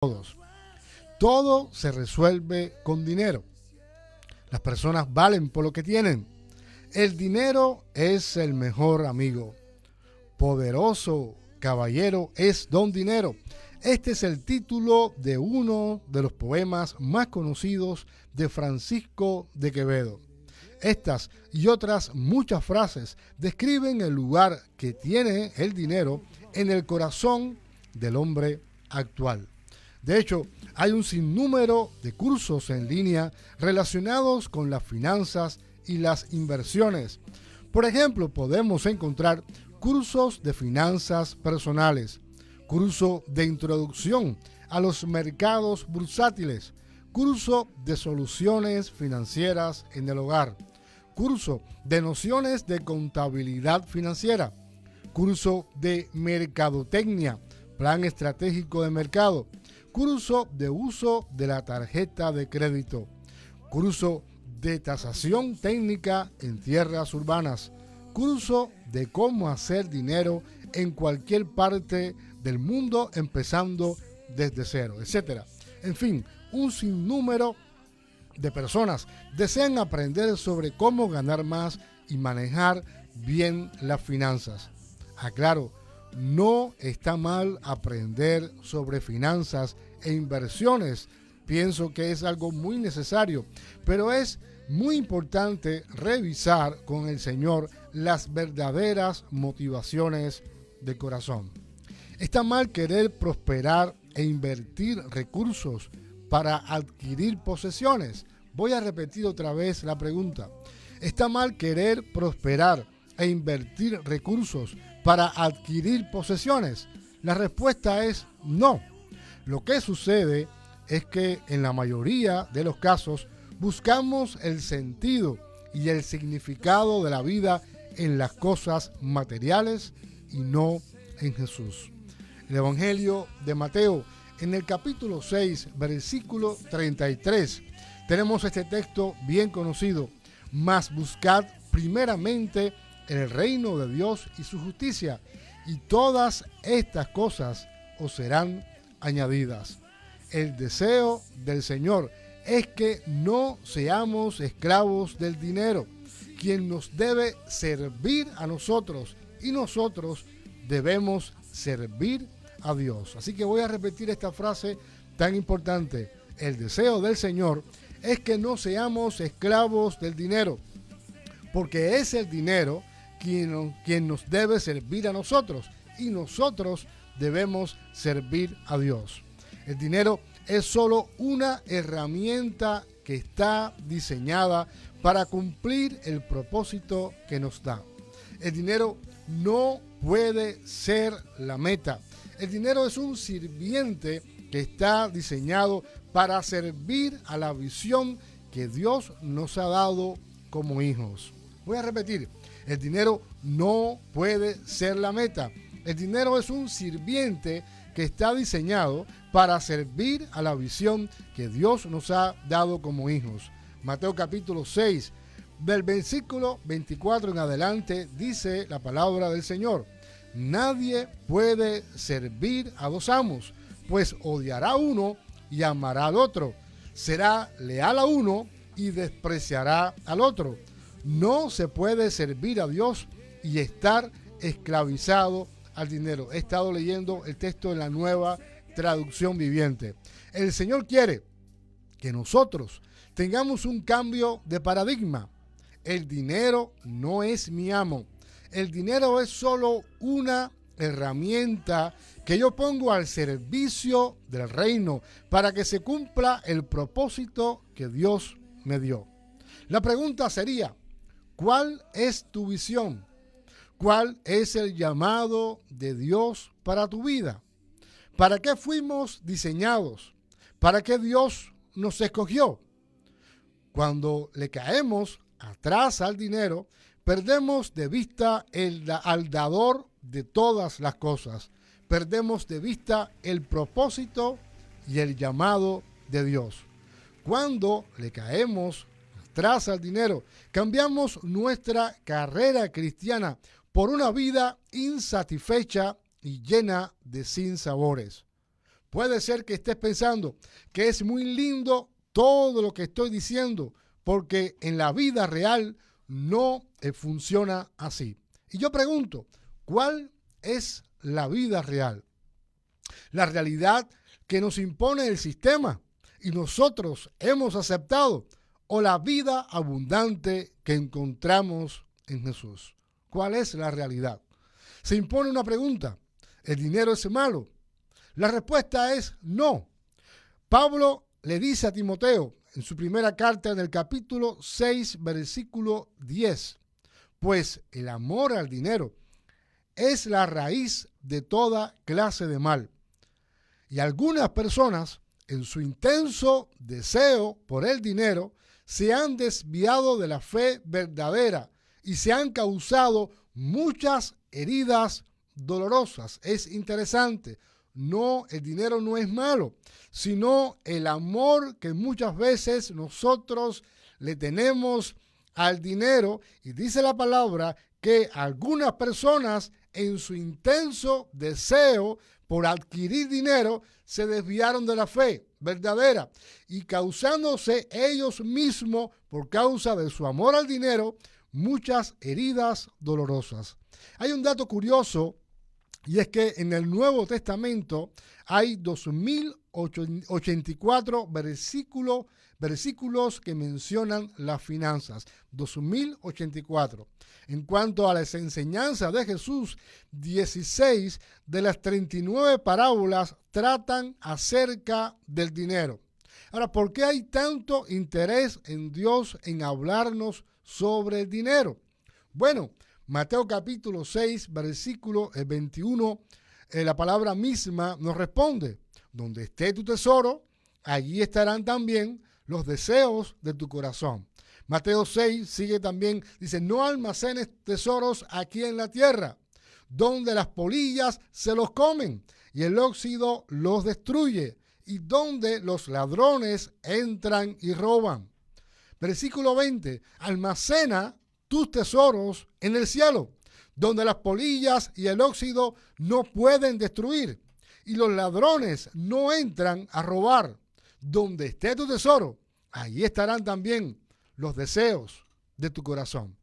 todos. Todo se resuelve con dinero. Las personas valen por lo que tienen. El dinero es el mejor amigo. Poderoso caballero es Don Dinero. Este es el título de uno de los poemas más conocidos de Francisco de Quevedo. Estas y otras muchas frases describen el lugar que tiene el dinero en el corazón del hombre actual. De hecho, hay un sinnúmero de cursos en línea relacionados con las finanzas y las inversiones. Por ejemplo, podemos encontrar cursos de finanzas personales, curso de introducción a los mercados bursátiles, curso de soluciones financieras en el hogar, curso de nociones de contabilidad financiera, curso de mercadotecnia, plan estratégico de mercado, curso de uso de la tarjeta de crédito, curso de tasación técnica en tierras urbanas, curso de cómo hacer dinero en cualquier parte del mundo empezando desde cero, etc. En fin, un sinnúmero de personas desean aprender sobre cómo ganar más y manejar bien las finanzas. Aclaro, no está mal aprender sobre finanzas e inversiones. Pienso que es algo muy necesario, pero es muy importante revisar con el Señor las verdaderas motivaciones del corazón. Está mal querer prosperar e invertir recursos para adquirir posesiones. Voy a repetir otra vez la pregunta. ¿Está mal querer prosperar e invertir recursos para adquirir posesiones? La respuesta es no. Lo que sucede es que en la mayoría de los casos buscamos el sentido y el significado de la vida en las cosas materiales y no en Jesús. El Evangelio de Mateo, en el capítulo 6, versículo 33, tenemos este texto bien conocido. Mas buscad primeramente el reino de Dios y su justicia, y todas estas cosas os serán añadidas. El deseo del Señor es que no seamos esclavos del dinero, quien nos debe servir a nosotros y nosotros debemos servir a Dios. Así que voy a repetir esta frase tan importante. El deseo del Señor es que no seamos esclavos del dinero, porque es el dinero quien nos debe servir a nosotros y nosotros debemos servir a Dios. El dinero es solo una herramienta que está diseñada para cumplir el propósito que nos da. El dinero no puede ser la meta. El dinero es un sirviente que está diseñado para servir a la visión que Dios nos ha dado como hijos. Voy a repetir, el dinero no puede ser la meta. El dinero es un sirviente que está diseñado para servir a la visión que Dios nos ha dado como hijos. Mateo capítulo 6, del versículo 24 en adelante, dice la palabra del Señor. Nadie puede servir a dos amos, pues odiará a uno y amará al otro. Será leal a uno y despreciará al otro. No se puede servir a Dios y estar esclavizado al dinero. He estado leyendo el texto en la Nueva Traducción Viviente. El Señor quiere que nosotros tengamos un cambio de paradigma. El dinero no es mi amo. El dinero es solo una herramienta que yo pongo al servicio del reino para que se cumpla el propósito que Dios me dio. La pregunta sería, ¿cuál es tu visión? ¿Cuál es el llamado de Dios para tu vida? ¿Para qué fuimos diseñados? ¿Para qué Dios nos escogió? Cuando le caemos atrás al dinero, perdemos de vista al dador de todas las cosas. Perdemos de vista el propósito y el llamado de Dios. Cuando le caemos atrás al dinero, cambiamos nuestra carrera cristiana por una vida insatisfecha y llena de sinsabores. Puede ser que estés pensando que es muy lindo todo lo que estoy diciendo, porque en la vida real no funciona así. Y yo pregunto, ¿cuál es la vida real? La realidad que nos impone el sistema y nosotros hemos aceptado, o la vida abundante que encontramos en Jesús. ¿Cuál es la realidad? Se impone una pregunta: ¿el dinero es malo? La respuesta es no. Pablo le dice a Timoteo en su primera carta, en el capítulo 6, versículo 10, pues el amor al dinero es la raíz de toda clase de mal. Y algunas personas, en su intenso deseo por el dinero, se han desviado de la fe verdadera y se han causado muchas heridas dolorosas. Es interesante. No, el dinero no es malo, sino el amor que muchas veces nosotros le tenemos al dinero. Y dice la palabra que algunas personas, en su intenso deseo por adquirir dinero, se desviaron de la fe verdadera y causándose ellos mismos, por causa de su amor al dinero, muchas heridas dolorosas. Hay un dato curioso, y es que en el Nuevo Testamento hay 2084 versículos que mencionan las finanzas. 2084. En cuanto a las enseñanzas de Jesús, 16 de las 39 parábolas tratan acerca del dinero. Ahora, ¿por qué hay tanto interés en Dios en hablarnos sobre el dinero? Bueno, Mateo capítulo 6, versículo 21, la palabra misma nos responde: donde esté tu tesoro, allí estarán también los deseos de tu corazón. Mateo 6 sigue también, dice: no almacenes tesoros aquí en la tierra, donde las polillas se los comen y el óxido los destruye, y donde los ladrones entran y roban. Versículo 20, almacena tus tesoros en el cielo, donde las polillas y el óxido no pueden destruir, y los ladrones no entran a robar. Donde esté tu tesoro, allí estarán también los deseos de tu corazón.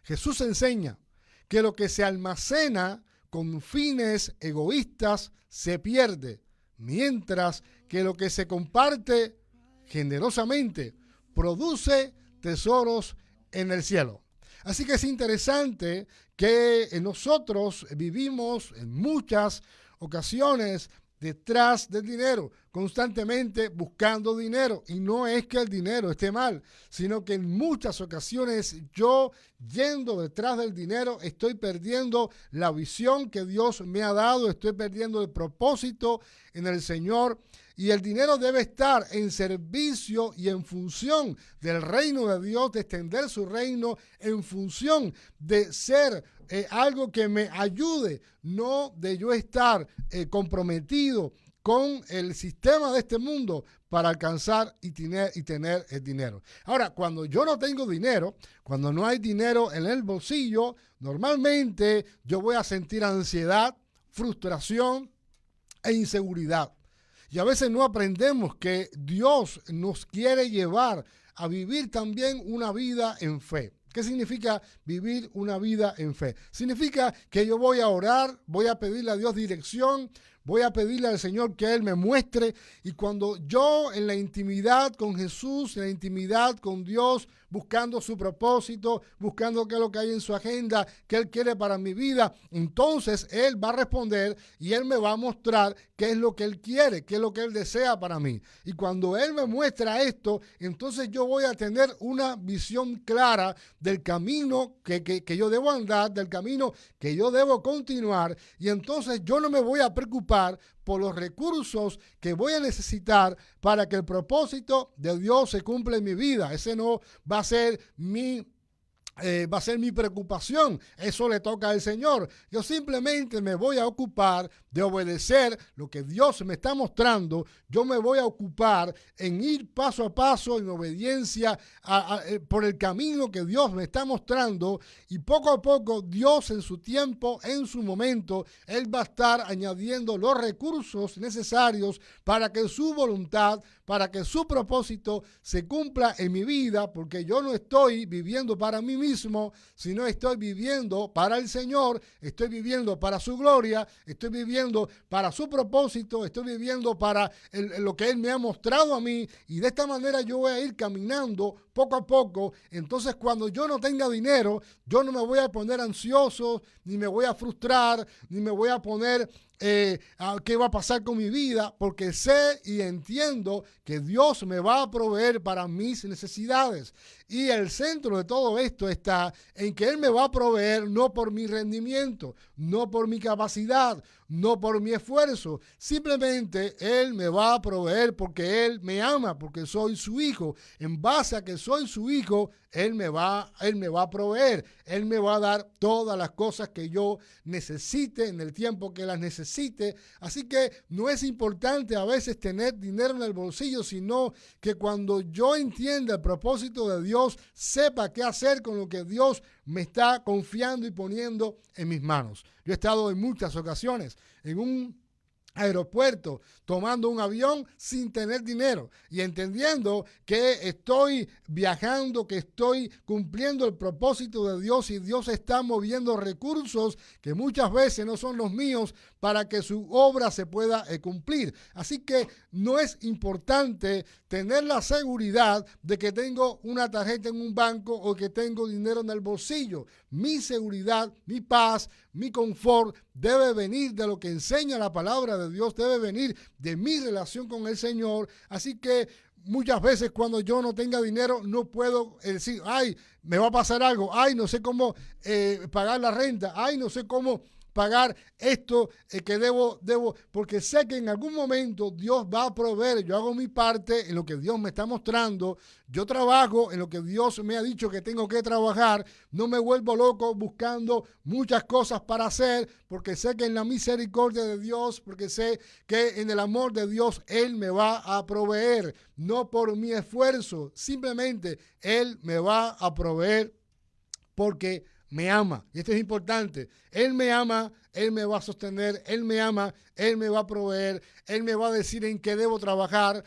Jesús enseña que lo que se almacena con fines egoístas se pierde, mientras que lo que se comparte generosamente produce tesoros en el cielo. Así que es interesante que nosotros vivimos en muchas ocasiones detrás del dinero, constantemente buscando dinero. Y no es que el dinero esté mal, sino que en muchas ocasiones yo, yendo detrás del dinero, estoy perdiendo la visión que Dios me ha dado, estoy perdiendo el propósito en el Señor. Y el dinero debe estar en servicio y en función del reino de Dios, de extender su reino, en función de ser algo que me ayude, no de yo estar comprometido con el sistema de este mundo para alcanzar y tener el dinero. Ahora, cuando yo no tengo dinero, cuando no hay dinero en el bolsillo, normalmente yo voy a sentir ansiedad, frustración e inseguridad. Y a veces no aprendemos que Dios nos quiere llevar a vivir también una vida en fe. ¿Qué significa vivir una vida en fe? Significa que yo voy a orar, voy a pedirle a Dios dirección, voy a pedirle al Señor que Él me muestre. Y cuando yo en la intimidad con Jesús, en la intimidad con Dios, buscando su propósito, buscando qué es lo que hay en su agenda, qué Él quiere para mi vida, entonces Él va a responder y Él me va a mostrar qué es lo que Él quiere, qué es lo que Él desea para mí. Y cuando Él me muestra esto, entonces yo voy a tener una visión clara del camino que yo debo andar, del camino que yo debo continuar, y entonces yo no me voy a preocupar por los recursos que voy a necesitar para que el propósito de Dios se cumpla en mi vida. Ese no va a ser mi va a ser mi preocupación. Eso le toca al Señor. Yo simplemente me voy a ocupar de obedecer lo que Dios me está mostrando. Yo me voy a ocupar en ir paso a paso en obediencia por el camino que Dios me está mostrando, y poco a poco Dios en su tiempo, en su momento, Él va a estar añadiendo los recursos necesarios para que su voluntad, para que su propósito se cumpla en mi vida, porque yo no estoy viviendo para mí mismo, sino estoy viviendo para el Señor, estoy viviendo para su gloria, estoy viviendo para su propósito, estoy viviendo para lo que Él me ha mostrado a mí, y de esta manera yo voy a ir caminando poco a poco. Entonces, cuando yo no tenga dinero, yo no me voy a poner ansioso, ni me voy a frustrar, ni me voy a poner qué va a pasar con mi vida, porque sé y entiendo que Dios me va a proveer para mis necesidades. Y el centro de todo esto está en que Él me va a proveer no por mi rendimiento, no por mi capacidad, no por mi esfuerzo. Simplemente Él me va a proveer porque Él me ama, porque soy su hijo. En base a que soy su hijo, Él me va a proveer. Él me va a dar todas las cosas que yo necesite en el tiempo que las necesite. Así que no es importante a veces tener dinero en el bolsillo, sino que cuando yo entienda el propósito de Dios, sepa qué hacer con lo que Dios me está confiando y poniendo en mis manos. Yo he estado en muchas ocasiones en un aeropuerto tomando un avión sin tener dinero y entendiendo que estoy viajando, que estoy cumpliendo el propósito de Dios, y Dios está moviendo recursos que muchas veces no son los míos para que su obra se pueda cumplir. Así que no es importante tener la seguridad de que tengo una tarjeta en un banco o que tengo dinero en el bolsillo. Mi seguridad, mi paz, mi confort debe venir de lo que enseña la palabra de Dios, debe venir de mi relación con el Señor. Así que muchas veces cuando yo no tenga dinero no puedo decir, ay, me va a pasar algo, ay, no sé cómo pagar la renta, ay, no sé cómo pagar esto que debo, porque sé que en algún momento Dios va a proveer. Yo hago mi parte en lo que Dios me está mostrando, yo trabajo en lo que Dios me ha dicho que tengo que trabajar, no me vuelvo loco buscando muchas cosas para hacer, porque sé que en la misericordia de Dios, porque sé que en el amor de Dios Él me va a proveer, no por mi esfuerzo, simplemente Él me va a proveer porque me ama. Y esto es importante. Él me ama, Él me va a sostener, Él me ama, Él me va a proveer, Él me va a decir en qué debo trabajar,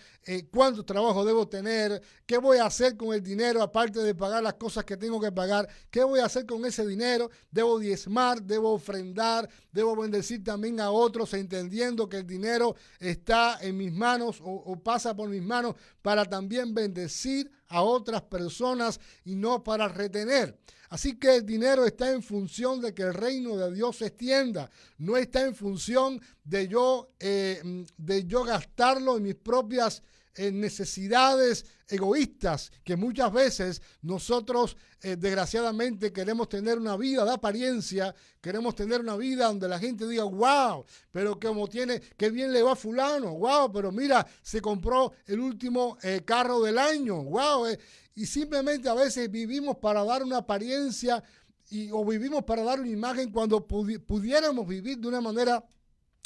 cuánto trabajo debo tener, qué voy a hacer con el dinero, aparte de pagar las cosas que tengo que pagar, qué voy a hacer con ese dinero. Debo diezmar, debo ofrendar, debo bendecir también a otros, entendiendo que el dinero está en mis manos o pasa por mis manos para también bendecir a otras personas y no para retener. Así que el dinero está en función de que el reino de Dios se extienda. No está en función de yo gastarlo en mis propias necesidades egoístas, que muchas veces nosotros desgraciadamente queremos tener una vida de apariencia, queremos tener una vida donde la gente diga, wow, pero como tiene, qué bien le va a fulano, wow, pero mira, se compró el último carro del año, wow, y simplemente a veces vivimos para dar una apariencia o vivimos para dar una imagen cuando pudiéramos vivir de una manera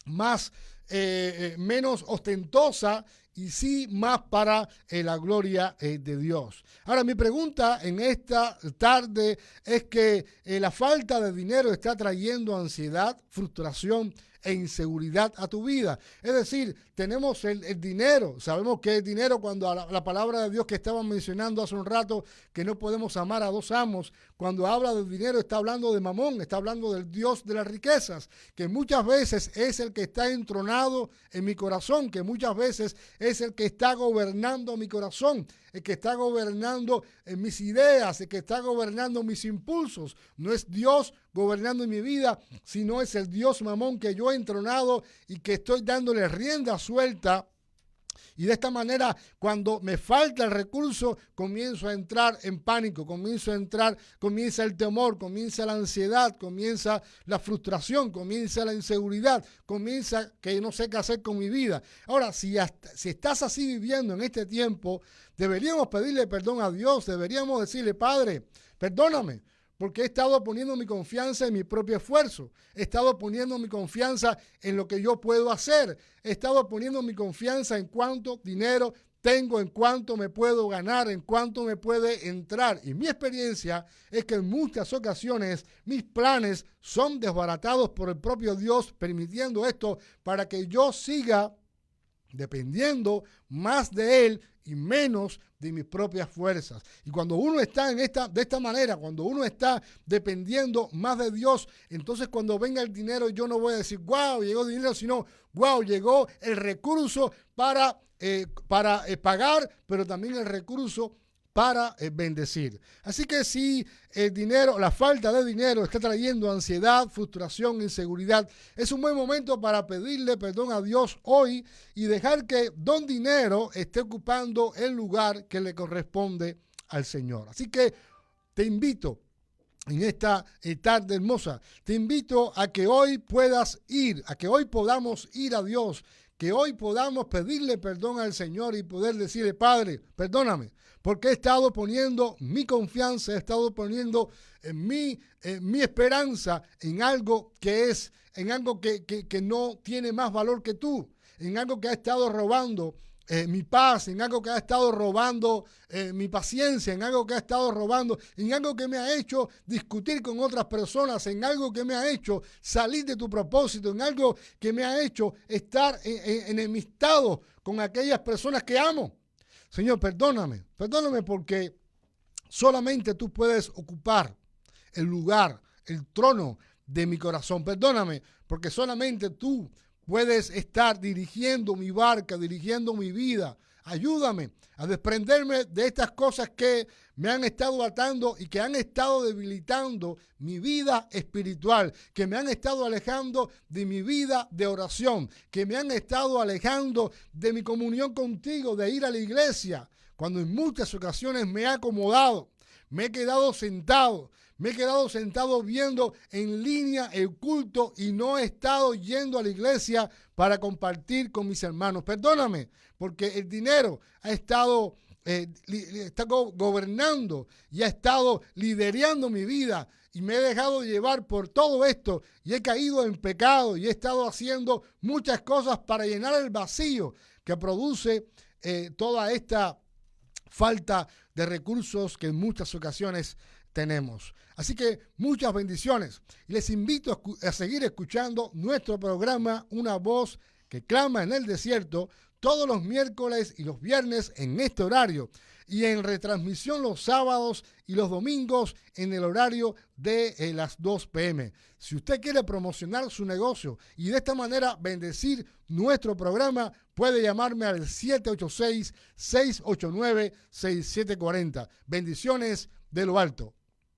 más menos ostentosa y sí más para la gloria de Dios. Ahora, mi pregunta en esta tarde es que la falta de dinero está trayendo ansiedad, frustración e inseguridad a tu vida. Es decir, tenemos el dinero, sabemos que el dinero, cuando la palabra de Dios que estaba mencionando hace un rato, que no podemos amar a dos amos, cuando habla del dinero está hablando de Mamón, está hablando del Dios de las riquezas, que muchas veces es el que está entronado en mi corazón, que muchas veces es el que está gobernando mi corazón, el que está gobernando en mis ideas, el que está gobernando mis impulsos. No es Dios gobernando en mi vida, sino es el Dios Mamón que yo he entronado y que estoy dándole rienda suelta. Y de esta manera, cuando me falta el recurso, comienzo a entrar en pánico, comienza el temor, comienza la ansiedad, comienza la frustración, comienza la inseguridad, comienza que no sé qué hacer con mi vida. Ahora, si estás así viviendo en este tiempo, deberíamos pedirle perdón a Dios, deberíamos decirle, Padre, perdóname, porque he estado poniendo mi confianza en mi propio esfuerzo. He estado poniendo mi confianza en lo que yo puedo hacer. He estado poniendo mi confianza en cuánto dinero tengo, en cuánto me puedo ganar, en cuánto me puede entrar. Y mi experiencia es que en muchas ocasiones mis planes son desbaratados por el propio Dios, permitiendo esto para que yo siga dependiendo más de Él y menos de mis propias fuerzas. Y cuando uno está de esta manera, cuando uno está dependiendo más de Dios, entonces cuando venga el dinero, yo no voy a decir, wow, llegó dinero, sino, wow, llegó el recurso para pagar, pero también el recurso para bendecir. Así que si el dinero, la falta de dinero está trayendo ansiedad, frustración, inseguridad, es un buen momento para pedirle perdón a Dios hoy y dejar que don dinero esté ocupando el lugar que le corresponde al Señor. Así que te invito en esta tarde hermosa, te invito a que hoy puedas ir, a que hoy podamos ir a Dios, que hoy podamos pedirle perdón al Señor y poder decirle, Padre, perdóname, porque he estado poniendo mi confianza, he estado poniendo mi esperanza en algo en algo que no tiene más valor que tú, en algo que ha estado robando mi paz, en algo que ha estado robando mi paciencia, en algo que ha estado robando, en algo que me ha hecho discutir con otras personas, en algo que me ha hecho salir de tu propósito, en algo que me ha hecho estar enemistado con aquellas personas que amo. Señor, perdóname porque solamente tú puedes ocupar el lugar, el trono de mi corazón. Perdóname porque solamente tú puedes estar dirigiendo mi barca, dirigiendo mi vida. Ayúdame a desprenderme de estas cosas que me han estado atando y que han estado debilitando mi vida espiritual, que me han estado alejando de mi vida de oración, que me han estado alejando de mi comunión contigo, de ir a la iglesia, cuando en muchas ocasiones me he acomodado, me he quedado sentado viendo en línea el culto y no he estado yendo a la iglesia para compartir con mis hermanos. Perdóname, porque el dinero ha estado está gobernando y ha estado liderando mi vida y me he dejado llevar por todo esto y he caído en pecado y he estado haciendo muchas cosas para llenar el vacío que produce toda esta falta de recursos que en muchas ocasiones tenemos. Así que muchas bendiciones. Les invito a seguir escuchando nuestro programa Una Voz que Clama en el Desierto todos los miércoles y los viernes en este horario y en retransmisión los sábados y los domingos en el horario de las 2 p.m. Si usted quiere promocionar su negocio y de esta manera bendecir nuestro programa, puede llamarme al 786-689-6740. Bendiciones de lo alto.